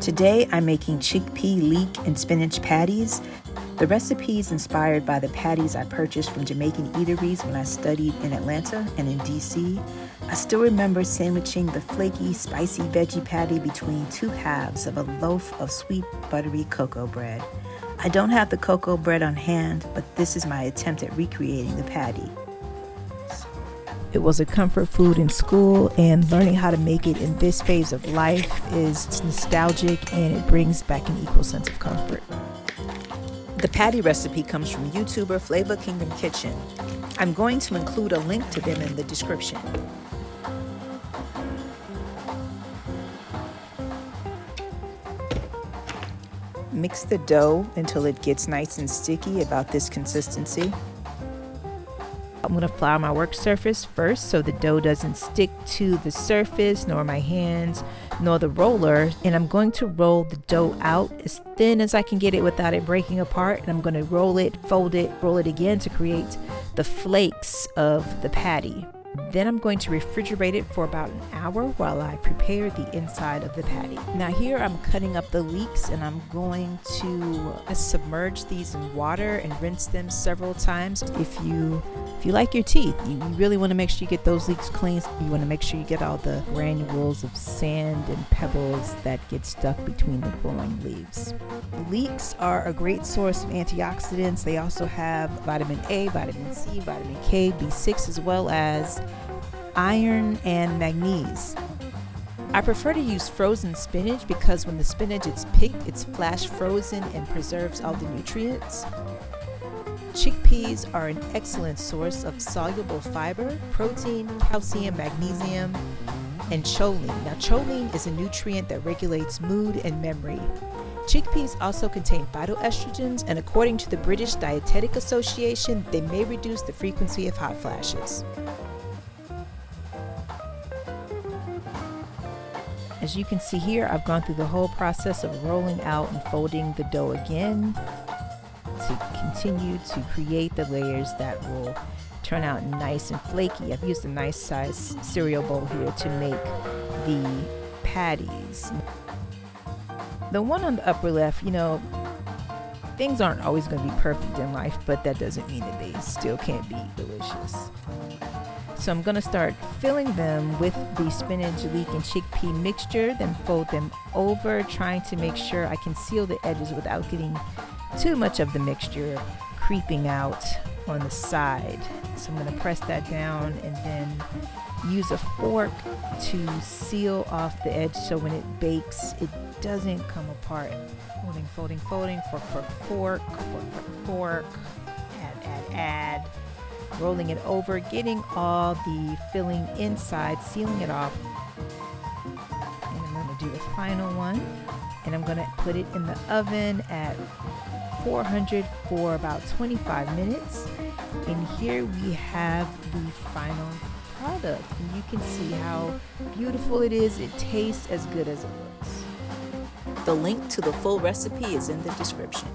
Today I'm making chickpea, leek, and spinach patties. The recipe is inspired by the patties I purchased from Jamaican eateries when I studied in Atlanta and in DC. I still remember sandwiching the flaky, spicy veggie patty between two halves of a loaf of sweet, buttery cocoa bread. I don't have the cocoa bread on hand, but this is my attempt at recreating the patty. It was a comfort food in school, and learning how to make it in this phase of life is nostalgic, and it brings back an equal sense of comfort. The patty recipe comes from YouTuber Flavor Kingdom Kitchen. I'm going to include a link to them in the description. Mix the dough until it gets nice and sticky, about this consistency. I'm going to flour my work surface first so the dough doesn't stick to the surface, nor my hands, nor the roller. And I'm going to roll the dough out as thin as I can get it without it breaking apart. And I'm going to roll it, fold it, roll it again to create the flakes of the patty. Then I'm going to refrigerate it for about an hour while I prepare the inside of the patty. Now here I'm cutting up the leeks, and I'm going to submerge these in water and rinse them several times. If you like your teeth, you really want to make sure you get those leeks clean. You want to make sure you get all the granules of sand and pebbles that get stuck between the growing leaves. Leeks are a great source of antioxidants. They also have vitamin A, vitamin C, vitamin K, B6, as well as iron and magnesium. I prefer to use frozen spinach because when the spinach is picked, it's flash frozen and preserves all the nutrients. Chickpeas are an excellent source of soluble fiber, protein, calcium, magnesium, and choline. Now, choline is a nutrient that regulates mood and memory. Chickpeas also contain phytoestrogens, and according to the British Dietetic Association, they may reduce the frequency of hot flashes. As you can see here, I've gone through the whole process of rolling out and folding the dough again to continue to create the layers that will turn out nice and flaky. I've used a nice size cereal bowl here to make the patties. The one on the upper left, things aren't always going to be perfect in life, but that doesn't mean that they still can't be delicious. So I'm going to start filling them with the spinach, leek, and chickpea mixture, then fold them over, trying to make sure I can seal the edges without getting too much of the mixture creeping out on the side. So I'm going to press that down and then use a fork to seal off the edge so when it bakes, it doesn't come apart. Folding, fork, add. Rolling it over, getting all the filling inside, sealing it off. And I'm going to do the final one, and I'm going to put it in the oven at 400 for about 25 minutes. And here we have the final product, and you can see how beautiful it is. It tastes as good as it looks. The link to the full recipe is in the description.